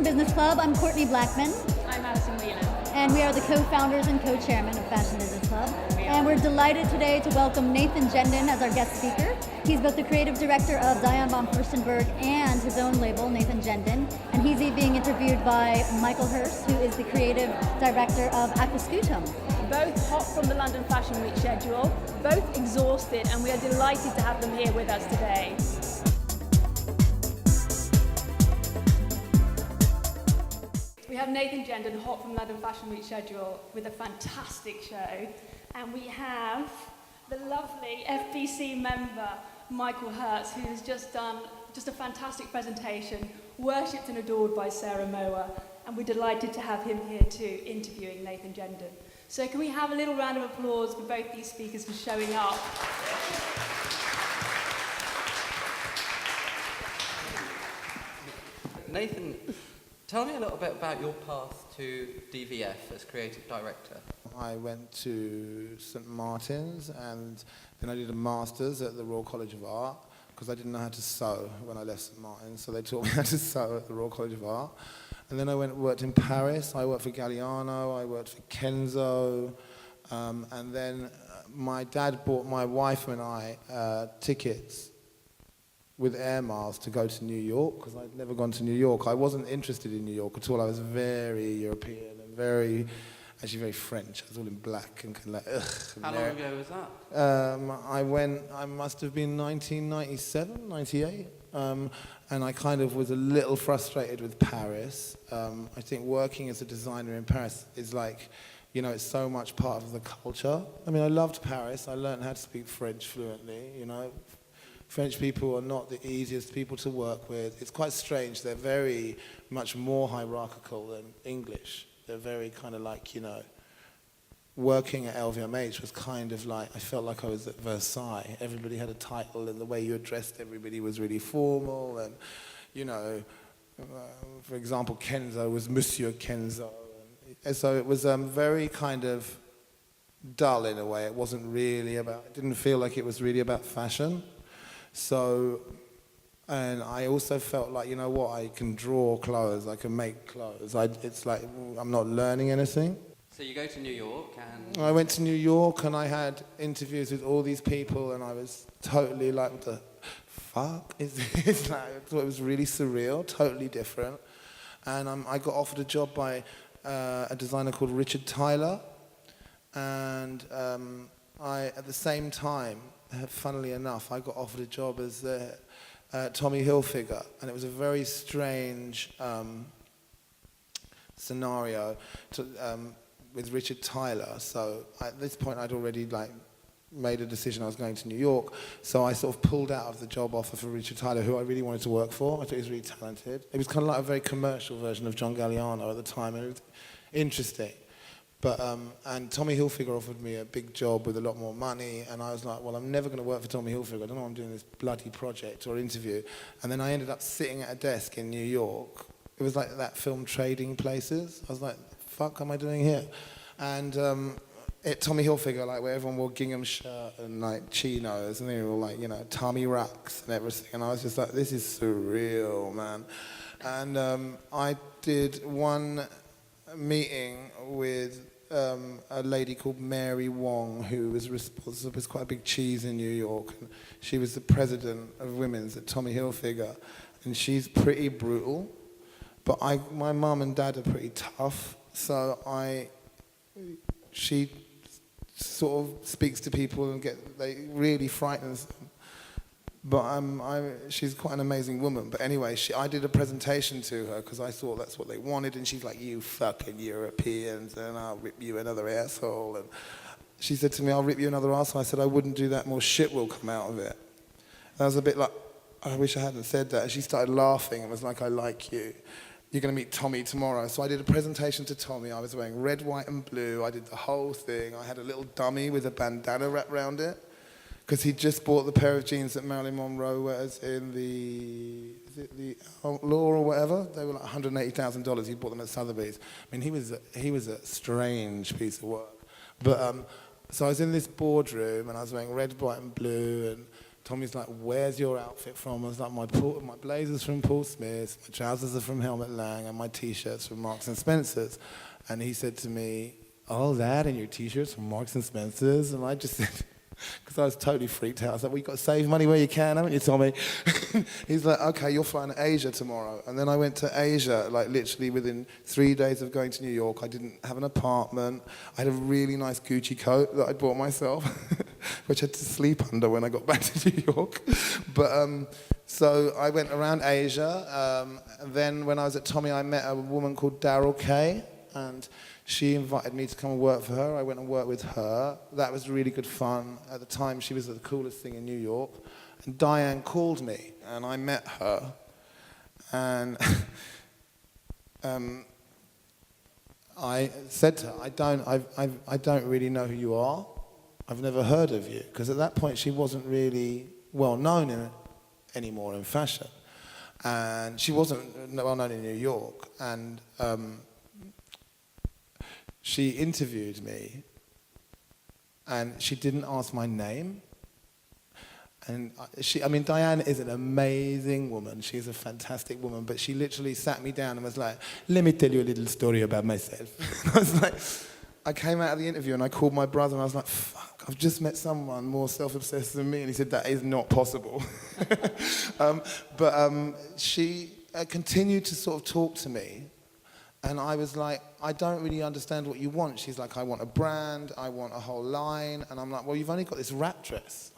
Fashion Business Club. I'm Courtney Blackman. I'm Alison Whelan. And we are the co-founders and co-chairmen of Fashion Business Club. And we're delighted today to welcome Nathan Jenden as our guest speaker. He's both the creative director of Diane von Furstenberg and his own label, Nathan Jenden. And he's being interviewed by Michael Herz, who is the creative director of Aquascutum. Both hot from the London Fashion Week schedule, both exhausted, and we are delighted to have them here with us today. We have Nathan Jenden, hot from London Fashion Week schedule, with a fantastic show. And we have the lovely FBC member, Michael Herz, who has just done a fantastic presentation, worshipped and adored by Sarah Moa. And we're delighted to have him here too, interviewing Nathan Jenden. So can we have a little round of applause for both these speakers for showing up? Nathan, tell me a little bit about your path to DVF as creative director. I went to St Martin's and then I did a master's at the Royal College of Art because I didn't know how to sew when I left St Martin's, so they taught me how to sew at the Royal College of Art. And then I went and worked in Paris. I worked for Galliano, I worked for Kenzo, and then my dad bought my wife and I tickets with Air Miles to go to New York, because I'd never gone to New York. I wasn't interested in New York at all. I was very European and very French. I was all in black and kind of like, ugh. How long ago was that? I must have been 1997, 98. And I kind of was a little frustrated with Paris. I think working as a designer in Paris is like, you know, it's so much part of the culture. I mean, I loved Paris. I learned how to speak French fluently, you know. French people are not the easiest people to work with. It's quite strange. They're very much more hierarchical than English. They're very kind of like, you know, working at LVMH was kind of like, I felt like I was at Versailles. Everybody had a title and the way you addressed everybody was really formal. And, you know, for example, Kenzo was Monsieur Kenzo. And so it was very kind of dull in a way. It wasn't really about, it didn't feel like it was really about fashion. So, and I also felt like, you know what, I can draw clothes, I can make clothes. It's like, I'm not learning anything. So you go to New York and... I went to New York and I had interviews with all these people and I was totally like, what the fuck is this? Like, I thought it was really surreal, totally different. And I got offered a job by a designer called Richard Tyler. And at the same time, funnily enough, I got offered a job as Tommy Hilfiger, and it was a very strange scenario with Richard Tyler. So at this point, I'd already made a decision I was going to New York, so I sort of pulled out of the job offer for Richard Tyler, who I really wanted to work for. I thought he was really talented. It was kind of like a very commercial version of John Galliano at the time, and it was interesting. But, and Tommy Hilfiger offered me a big job with a lot more money, and I was like, well, I'm never going to work for Tommy Hilfiger. I don't know why I'm doing this bloody project or interview. And then I ended up sitting at a desk in New York. It was like that film Trading Places. I was like, fuck am I doing here? And at Tommy Hilfiger, like where everyone wore gingham shirt and like chinos, and they were all like, you know, Tommy racks and everything. And I was just like, this is surreal, man. And I did one meeting with a lady called Mary Wong, who was responsible, was quite a big cheese in New York. And she was the president of women's at Tommy Hilfiger, and she's pretty brutal. But my mum and dad are pretty tough, so she sort of speaks to people and they really frightens them. But she's quite an amazing woman. But anyway, I did a presentation to her because I thought that's what they wanted. And she's like, you fucking Europeans, and I'll rip you another asshole. And she said to me, I'll rip you another asshole. I said, I wouldn't do that, more shit will come out of it. And I was a bit like, I wish I hadn't said that. And she started laughing and was like, I like you. You're going to meet Tommy tomorrow. So I did a presentation to Tommy. I was wearing red, white, and blue. I did the whole thing. I had a little dummy with a bandana wrapped around it, because he just bought the pair of jeans that Marilyn Monroe wears in the Outlaw or whatever. They were like $180,000. He bought them at Sotheby's. I mean, he was a strange piece of work. But so I was in this boardroom and I was wearing red, white, and blue, and Tommy's like, where's your outfit from? I was like, my blazer's from Paul Smith's, my trousers are from Helmut Lang, and my T-shirt's from Marks and Spencer's. And he said to me, all that and your T-shirts from Marks and Spencer's? And I just said, because I was totally freaked out. I was like, well, you've got to save money where you can, haven't you, Tommy? He's like, okay, you're flying to Asia tomorrow. And then I went to Asia, like literally within 3 days of going to New York. I didn't have an apartment. I had a really nice Gucci coat that I bought myself, which I had to sleep under when I got back to New York. But so I went around Asia. And then when I was at Tommy, I met a woman called Daryl Kay, and she invited me to come and work for her. I went and worked with her. That was really good fun. At the time, she was the coolest thing in New York. And Diane called me, and I met her. And I said to her, I don't really know who you are. I've never heard of you. Because at that point, she wasn't really well known anymore in fashion. And she wasn't well known in New York. And she interviewed me, and she didn't ask my name. And Diane is an amazing woman. She's a fantastic woman, but she literally sat me down and was like, let me tell you a little story about myself. I was like, I came out of the interview and I called my brother and I was like, fuck, I've just met someone more self-obsessed than me. And he said, that is not possible. She continued to sort of talk to me. And I was like, I don't really understand what you want. She's like, I want a brand, I want a whole line. And I'm like, well, you've only got this wrap dress.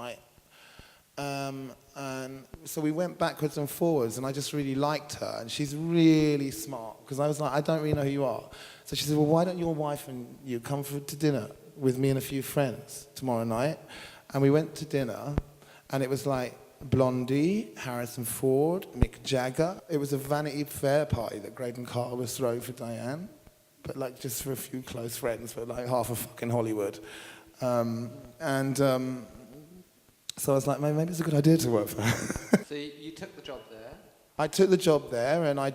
And so we went backwards and forwards, and I just really liked her. And she's really smart, because I was like, I don't really know who you are. So she said, well, why don't your wife and you come to dinner with me and a few friends tomorrow night? And we went to dinner, and it was like, Blondie, Harrison Ford, Mick Jagger. It was a Vanity Fair party that Graydon Carter was throwing for Diane, but like just for a few close friends, but like half of fucking Hollywood. So I was like, maybe it's a good idea to work for her. So you took the job there? I took the job there, and I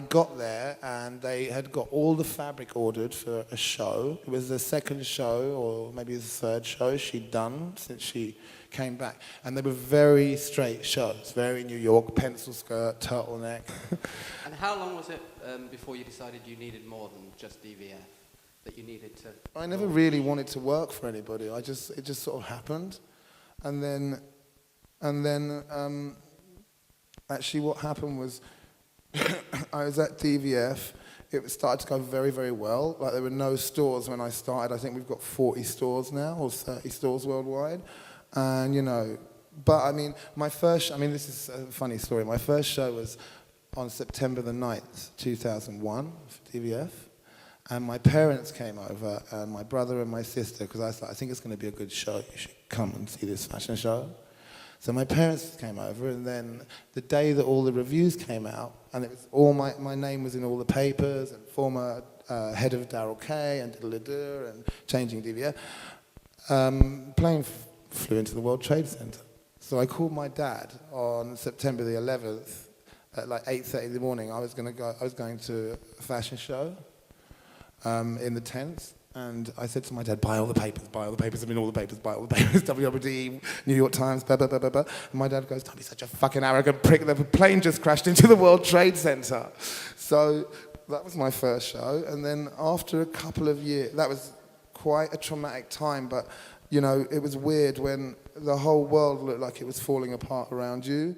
got there, and they had got all the fabric ordered for a show. It was the second show, or maybe the third show she'd done since she came back. And they were very straight shows, very New York, pencil skirt, turtleneck. And how long was it before you decided you needed more than just DVF? That you needed to... I never really wanted to work for anybody. It just sort of happened. And then actually what happened was I was at DVF. It started to go very, very well. Like, there were no stores when I started. I think we've got 40 stores now, or 30 stores worldwide. And, you know, but I mean, this is a funny story. My first show was on September the 9th, 2001, for DVF. And my parents came over, and my brother and my sister, because I thought, I think it's going to be a good show. You should come and see this fashion show. So my parents came over, and then the day that all the reviews came out, and it was all my name was in all the papers, and former head of Daryl Kay, and diddle-a-doo, and changing DVF, plane flew into the World Trade Center. So I called my dad on September the 11th at like 8:30 in the morning. I was going to a fashion show in the tents. And I said to my dad, buy all the papers, I'm in all the papers, buy all the papers, WWD, New York Times, blah, blah, blah, blah, blah. And my dad goes, don't be such a fucking arrogant prick, the plane just crashed into the World Trade Center. So that was my first show. And then after a couple of years, that was quite a traumatic time, but, you know, it was weird when the whole world looked like it was falling apart around you.